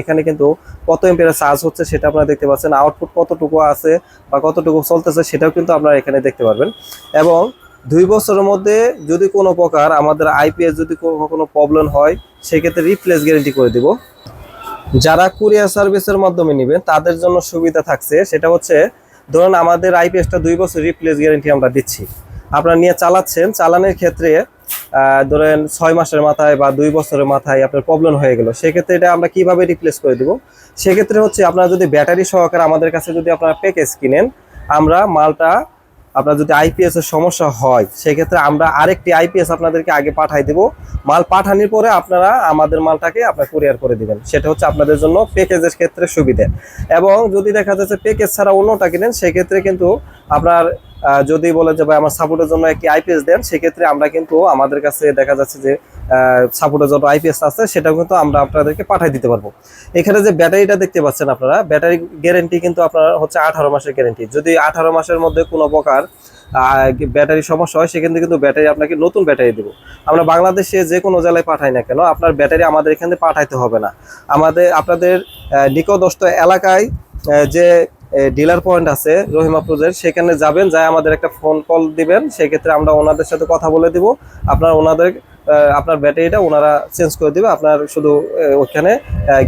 এখানে কিন্তু কত এম্পিয়ার চার্জ হচ্ছে সেটা আপনারা দেখতে পাচ্ছেন, আউটপুট কতটুকু আছে বা কতটুকু চলতেছে সেটাও কিন্তু আপনারা এখানে দেখতে পারবেন। এবং 2 বছরের মধ্যে যদি কোনো প্রকার আমাদের আইপিএস যদি কোনো প্রবলেম হয় সেক্ষেত্রে রিপ্লেস গ্যারেন্টি করে দিব। যারা কুরিয়ার সার্ভিসের মাধ্যমে নেবেন তাদের জন্য সুবিধা থাকছে, সেটা হচ্ছে ধরুন আমাদের আইপিএসটা 2 বছর রিপ্লেস গ্যারেন্টি আমরা দিচ্ছি। আপনারা নিয়ে চালাচ্ছেন, চালানোর ক্ষেত্রে ধরেন 6 মাসের মাথায় বা 2 বছরের মাথায় আপনার প্রবলেম হয়ে গেল, সেক্ষেত্রে এটা আমরা কিভাবে রিপ্লেস করে দেবো? সেক্ষেত্রে হচ্ছে আপনারা যদি ব্যাটারি সহকারে আমাদের কাছে যদি আপনারা প্যাকেজ কিনেন, আমরা মালটা আপনার যদি আইপিএস এর সমস্যা হয় সেক্ষেত্রে আমরা আরেকটি আইপিএস আপনাদেরকে আগে পাঠাই দেব। মাল পাঠানোর পরে আপনারা আমাদের মালটাকে আপনার কুরিয়ার করে দিবেন, সেটা হচ্ছে আপনাদের জন্য প্যাকেজের ক্ষেত্রে সুবিধা। এবং যদি দেখা যাচ্ছে প্যাকেজ ছাড়া অন্যটা কিনেন সেক্ষেত্রে কিন্তু আপনার যদি বলে যে ভাই আমার সাপোর্টের জন্য একটি আইপিএস দেন, সেক্ষেত্রে আমরা কিন্তু আমাদের কাছে দেখা যাচ্ছে যে সাপোর্টের জন্য আইপিএস আছে সেটাও কিন্তু আমরা আপনাদেরকে পাঠিয়ে দিতে পারবো। এখানে যে ব্যাটারিটা দেখতে পাচ্ছেন আপনারা, ব্যাটারি গ্যারেন্টি কিন্তু আপনার হচ্ছে 18 মাসের গ্যারেন্টি। যদি 18 মাসের মধ্যে কোনো প্রকার ব্যাটারি সমস্যা হয় সেক্ষেত্রে কিন্তু ব্যাটারি আপনাকে নতুন ব্যাটারি দেবো। আমরা বাংলাদেশে যে কোনো জেলায় পাঠাই না কেন, আপনার ব্যাটারি আমাদের এখানে পাঠাইতে হবে না। আপনাদের নিকটস্থ এলাকায় যে ডিলার পয়েন্ট আছে রহিমাপুরের, সেখানে যাবেন, যাই আমাদের একটা ফোন কল দিবেন, সেক্ষেত্রে আমরা ওনাদের সাথে কথা বলে দিব। আপনার ব্যাটারিটা ওনারা চেঞ্জ করে দিবে, আপনার শুধু ওইখানে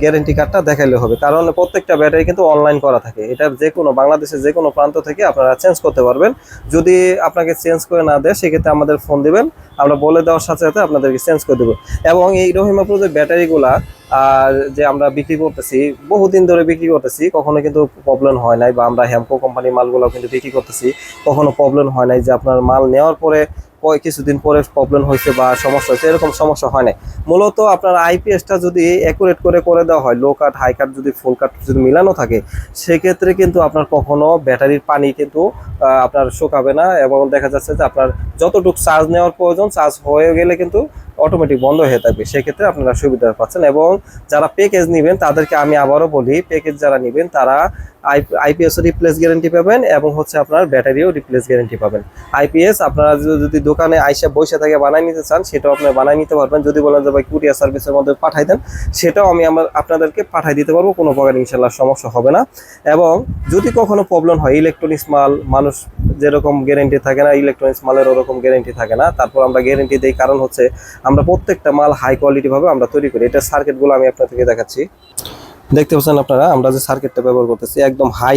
গ্যারেন্টি কার্ডটা দেখাইলে হবে। কারণ প্রত্যেকটা ব্যাটারি কিন্তু অনলাইন করা থাকে, এটা যে কোনো বাংলাদেশের যে কোনো প্রান্ত থেকে আপনারা চেঞ্জ করতে পারবেন। যদি আপনাকে চেঞ্জ করে না দেয় সেক্ষেত্রে আমাদের ফোন দিবেন, আমরা বলে দেওয়ার সাথে সাথে আপনাদেরকে চেঞ্জ করে দেবো। এবং এই রহিমাপুরের ব্যাটারিগুলা যে আমরা বিক্রি করতেছি, বহুদিন ধরে বিক্রি করতেছি, কখনো কিন্তু প্রবলেম হয় নাই, বা আমরা হ্যামকো কোম্পানির মালগুলো কিন্তু বিক্রি করতেছি, কখনো প্রবলেম হয় নাই যে আপনার মাল নেওয়ার পরে কিছুদিন পরে প্রবলেম হয়েছে বা সমস্যা হয়েছে, এরকম সমস্যা হয় না। মূলত আপনার আইপিএসটা যদি অ্যাকুরেট করে দেওয়া হয়, লো কাট হাই কাট যদি ফুল কাট যদি মিলানো থাকে, সেক্ষেত্রে কিন্তু আপনার কখনো ব্যাটারির পানি কিন্তু আপনার শুকাবে না। এবং দেখা যাচ্ছে যে আপনার যতটুকু চার্জ নেওয়ার প্রয়োজন, চার্জ হয়ে গেলে কিন্তু অটোমেটিক বন্ধ হয়ে থাকবে, সেক্ষেত্রে আপনারা সুবিধা পাচ্ছেন। এবং যারা প্যাকেজ নেবেন তাদেরকে আমি আবারও বলি, প্যাকেজ যারা নেবেন তারা আইপিএস রিপ্লেস গ্যারেন্টি পাবেন এবং হচ্ছে আপনার ব্যাটারিও রিপ্লেস গ্যারেন্টি পাবেন। আইপিএস আপনারা যদি দোকানে আইসা বসে থেকে বানাই নিতে চান সেটাও আপনি বানাই নিতে পারবেন। যদি বলেন যে ভাই কুরিয়ার সার্ভিসের মধ্যে পাঠাই দেন, সেটাও আমি আপনাদেরকে পাঠাই দিতে পারবো, কোনো প্রকার ইনশাল্লাহ সমস্যা হবে না। এবং যদি কখনো প্রবলেম হয়, ইলেকট্রনিক্স মাল মানুষ যেরকম গ্যারেন্টি থাকে না, ইলেকট্রনিক্স মালের ওরকম গ্যারেন্টি থাকে না। তারপর আমরা গ্যারেন্টি দিই, কারণ হচ্ছে আমরা প্রত্যেকটা মাল হাই কোয়ালিটি ভাবে আমরা তৈরি করি। এটা সার্কিটগুলো আমি আপনাদেরকে দেখাচ্ছি, দেখতে পাচ্ছেন আপনারা। আমরা যে সার্কিটটা ব্যবহার করতেছি একদম হাই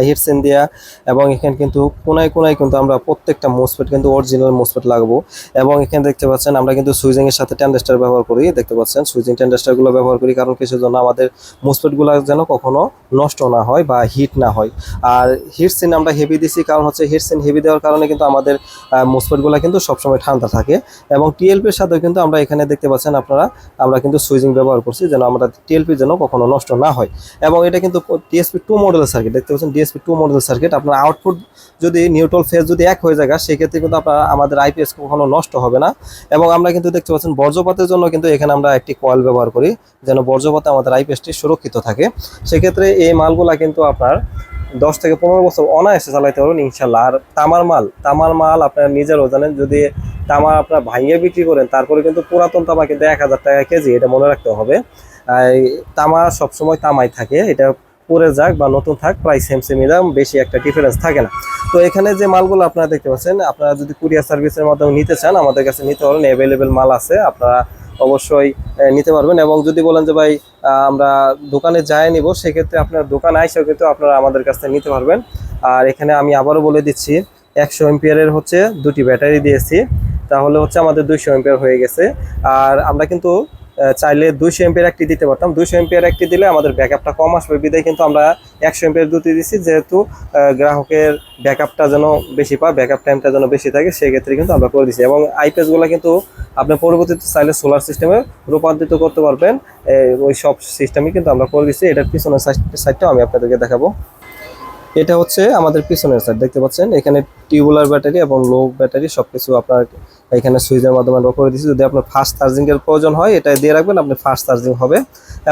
হিটসিন দেওয়া, এবং এখানে কিন্তু কোনায় কোনায় কিন্তু আমরা প্রত্যেকটা মোসফেট কিন্তু অরিজিনাল মোসফেট লাগাবো। এবং এখানে দেখতে পাচ্ছেন আমরা কিন্তু সুইচিং এর সাথে ট্রানজিস্টর ব্যবহার করি, দেখতে পাচ্ছেন সুইচিং ট্রানজিস্টরগুলো ব্যবহার করি, কারণ কিছুর জন্য আমাদের মোসফেটগুলো যেন কখনো নষ্ট না হয় বা হিট না হয়। আর হিটসিন আমরা হেভি দিছি, কারণ হচ্ছে হিটসিন হেভি দেওয়ার কারণে কিন্তু আমাদের মোসফেটগুলো কিন্তু সবসময় ঠান্ডা থাকে। এবং টিএলপির সাথেও কিন্তু আমরা এখানে দেখতে পাচ্ছেন আপনারা, আমরা কিন্তু সুইচিং ব্যবহার করছি যেন আমরা টিএলপি যেন কখনো নষ্ট না হয়। এবং এটা কিন্তু DSP-2 মডেলের সার্কিট, দেখতে পাচ্ছেন DSP-2 মডেলের সার্কিট। আপনার আউটপুট যদি নিউট্রাল ফেজ যদি এক হয়ে যায় সেক্ষেত্রে কিন্তু আপনার আমাদের আইপিএস কখনো নষ্ট হবে না। এবং আমরা কিন্তু দেখতে পাচ্ছেন বর্জ্যপাতের জন্য কিন্তু এখানে আমরা একটি কয়েল ব্যবহার করি, যেন বর্জ্যপাতে আমাদের আইপিএসটি সুরক্ষিত থাকে। সেক্ষেত্রে এই মালগুলা কিন্তু আপনার 10 থেকে 15 বছর অনায়াসে চালাইতে পারবেন ইনশাল্লাহ। আর তামার মাল আপনারা নিজেরও জানেন, যদি তামা আপনার ভাঙিয়ে বিক্রি করেন তারপরে কিন্তু পুরাতন তামা কিন্তু 1000 টাকা কেজি, এটা মনে রাখতে হবে। তামা সবসময় তামাই থাকে, এটা পরে যাক বা নতুন থাক প্রায় সেমই দাম, বেশি একটা ডিফারেন্স থাকে না। তো এখানে যে মালগুলো আপনারা দেখতে পাচ্ছেন, আপনারা যদি কুরিয়ার সার্ভিসের মাধ্যমে নিতে চান আমাদের কাছে নিতে পারেন, অ্যাভেলেবেল মাল আছে, আপনারা অবশ্যই নিতে পারবেন। এবং যদি বলেন যে ভাই আমরা দোকানে যাই নিব, সেক্ষেত্রে আপনার দোকানে আইসেও কিন্তু আপনারা আমাদের কাছ থেকে নিতে পারবেন। আর এখানে আমি আবারও বলে দিচ্ছি, 100 এম্পিয়ারের হচ্ছে 2টি ব্যাটারি দিয়েছি, তাহলে হচ্ছে আমাদের 200 এম্পিয়ার হয়ে গেছে। আর আমরা কিন্তু চাইলে 200 এম্পিয়ার একটি দিতে পারতাম, 200 এম্পিয়ার একটি দিলে আমাদের ব্যাকআপটা কম আসবে, বিধায় কিন্তু আমরা 100 এম্পিয়ার দুটি দিচ্ছি, যেহেতু গ্রাহকের ব্যাকআপটা যেন বেশি পায়, ব্যাকআপ টাইমটা যেন বেশি থাকে, সেক্ষেত্রে কিন্তু আমরা করে দিচ্ছি। এবং আইপিএসগুলো কিন্তু আপনি পরবর্তীতে চাইলে সোলার সিস্টেমে রূপান্তরিত করতে পারবেন, ওই সব সিস্টেমই কিন্তু আমরা করে দিচ্ছি। এটার পিছনের সাইডটাও আমি আপনাদেরকে দেখাবো। এটা হচ্ছে আমাদের পিছনের সাইড, দেখতে পাচ্ছেন এখানে টিউবুলার ব্যাটারি এবং লো ব্যাটারি সবকিছু আপনার এখানে সুইচের মাধ্যমে আমরা করে দিচ্ছি। যদি আপনার ফাস্ট চার্জিং এর প্রয়োজন হয় এটা দিয়ে রাখবেন, আপনি ফাস্ট চার্জিং হবে।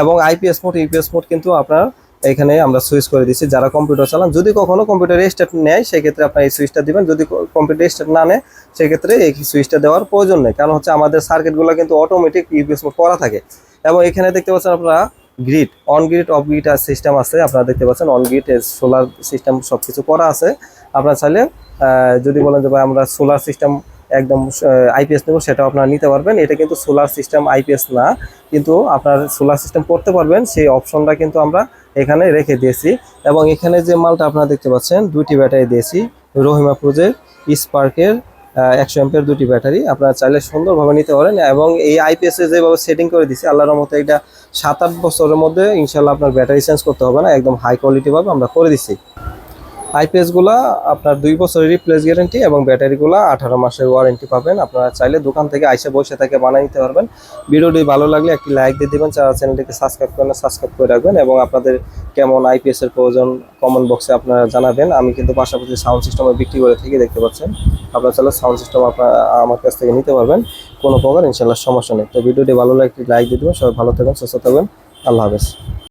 এবং আইপিএস মোড ইউপিএস মোড কিন্তু আপনার এখানে আমরা সুইচ করে দিচ্ছি। যারা কম্পিউটার চালান, যদি কখনো কম্পিউটার স্টার্ট নেয় সেক্ষেত্রে আপনার এই সুইচটা দিবেন, যদি কম্পিউটার স্টার্ট না নেয় সেক্ষেত্রে এই সুইচটা দেওয়ার প্রয়োজন নেই, কারণ হচ্ছে আমাদের সার্কিটগুলো কিন্তু অটোমেটিক ইউপিএস মোড করা থাকে। এবং এখানে দেখতে পাচ্ছেন আপনারা grid, on grid of grid system আছে, আপনারা দেখতে পাচ্ছেন অন গ্রিড সোলার সিস্টেম সবকিছু করা আছে। আপনারা চাইলে যদি বলেন যে ভাই আমরা সোলার সিস্টেম একদম আইপিএস নেব, সেটাও আপনারা নিতে পারবেন। এটা কিন্তু সোলার সিস্টেম আইপিএস না, কিন্তু আপনার সোলার সিস্টেম করতে পারবেন সেই অপশনটা কিন্তু আমরা এখানে রেখে দিয়েছি। এবং এখানে যে মালটা আপনারা দেখতে পাচ্ছেন, দুইটি ব্যাটারি দিয়েছি রহিমা প্রোজের স্পার্কের 100 এমপিয়ার দুটি ব্যাটারি, আপনারা চাইলে সুন্দরভাবে নিতে পারেন। এবং এই আইপিএস এ যেভাবে সেটিং করে দিছি আল্লাহর রহমতে এটা 7-8 বছরের মধ্যে ইনশাল্লাহ আপনার ব্যাটারি চেঞ্জ করতে হবে না, একদম হাই কোয়ালিটি ভাবে আমরা করে দিছি। আইপিএস গুলা আপনার 2 বছরের রিপ্লেস গ্যারেন্টি এবং ব্যাটারিগুলা 18 মাসের ওয়ারেন্টি পাবেন। আপনারা চাইলে দোকান থেকে আইসা বসে থেকে বানিয়ে নিতে পারবেন। ভিডিওটি ভালো লাগলে একটি লাইক দিয়ে দিবেন, চ্যানেলটিকে সাবস্ক্রাইব করেন, সাবস্ক্রাইব করে রাখবেন এবং আপনাদের কেমন আইপিএস এর প্রয়োজন কমেন্ট বক্সে আপনারা জানাবেন। আমি কিন্তু পাশাপাশি সাউন্ড সিস্টেমও বিক্রি করে থাকি, দেখতে পাচ্ছেন। আপনারা চাইলে সাউন্ড সিস্টেম আপনারা আমার কাছ থেকে নিতে পারবেন, কোনো প্রকার ইনশাআল্লাহ সমস্যা নেই। তো ভিডিওটি ভালো লাগলে একটি লাইক দিয়ে দিবেন। সবাই ভালো থাকবেন, সুস্থ থাকবেন, আল্লাহ হাফেজ।